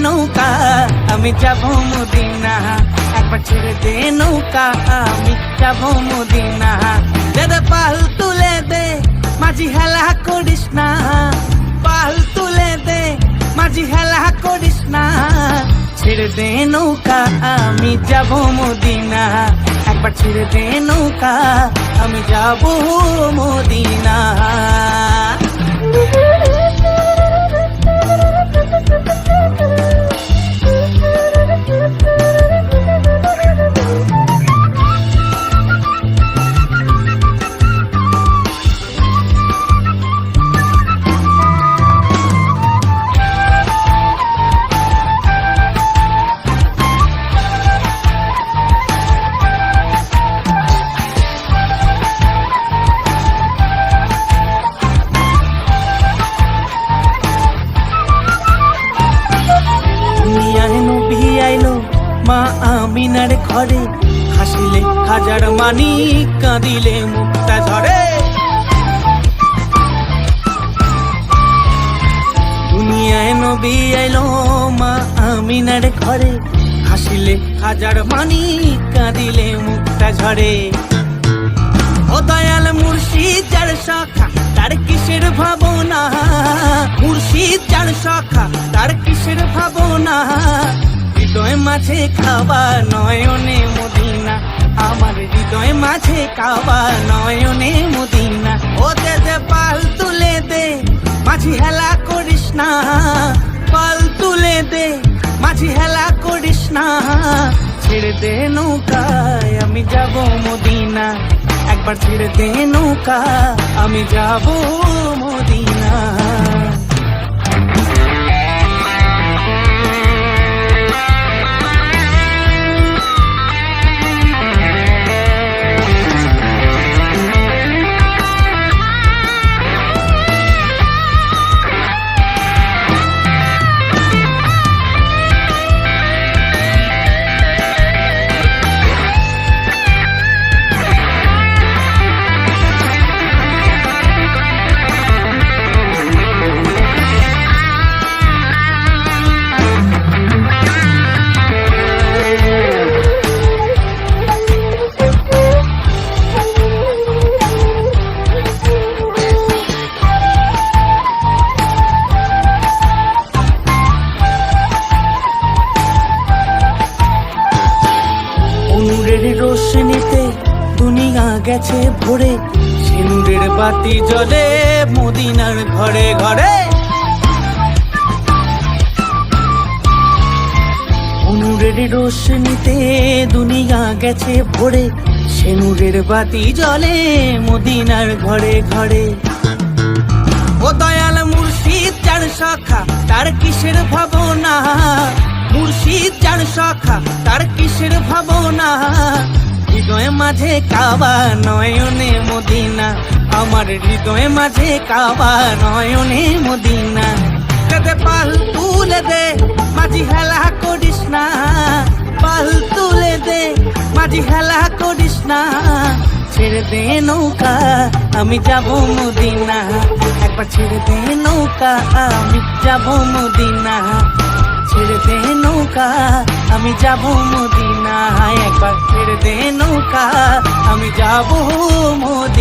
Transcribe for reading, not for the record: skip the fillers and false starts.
নৌকা আমি যাব মদিনা, একবার ছেড়ে দে নৌকা আমি যাব মদিনা। দে দে পাল তুলে দে মাঝি হেলা করিস না, পাল তুলে দে মাঝি হেলা করিস না। ছেড়ে দে নৌকা আমি যাব মদিনা, একবার ছেড়ে দে নৌকা আমি যাব মদিনা। মা আমিনার ঘরে হাসিলে হাজার মানি, কাঁদিলে মুক্তা ঝরে। দুনিয়ায় নবী আইলো মা আমিনার ঘরে হাসিলে হাজার মানি, কাঁদিলে মুক্তা ঝরে। ও দয়াল মুর্শিদ যার শাখা তার কিসের ভাবনা, মুর্শিদ যার শাখা তার কিসের ভাবনা। হৃদয় মাঝে কাবা নয়নে মদিনা, আমার হৃদয় মাঝে কাবা নয়নে মদিনা। ও দে দে পাল তুলে দে মাঝি হেলা করিস না, পাল তুলে দে মাঝি হেলা করিস না। ছেড়ে দে নৌকায় আমি যাব মদিনা, একবার ছেড়ে দে নৌকা আমি যাব মদিনা। রোশনীতে দুনিয়া গেছে ভরে, সিঁদুরের বাতি জ্বলে মদিনার ঘরে ঘরে। নূরের রোশনীতে দুনিয়া গেছে ভরে, সিঁদুরের বাতি জ্বলে মদিনার ঘরে ঘরে। ও দয়াল মুর্শিদ যার শাখা তার কিসের ভাবনা, মুর্শিদ যার শাখা তার কিসের ভাবনা। হৃদয় মাঝে কাবা নয়নে মদিনা, আমার হৃদয় মাঝে কাবা নয়নে মদিনা। দে পাল তুলে দে মাঝি হেলা করিস না, পাল তুলে দে মাঝি হেলা করিস না। ছেড়ে দে নৌকা আমি যাব মদিনা, একবার ছেড়ে দে নৌকা আমি যাব মদিনা। ছেড়ে দে নৌকা আমি যাব মদিনা, একবার ছেড়ে দে নৌকা আমি যাব মদিনা।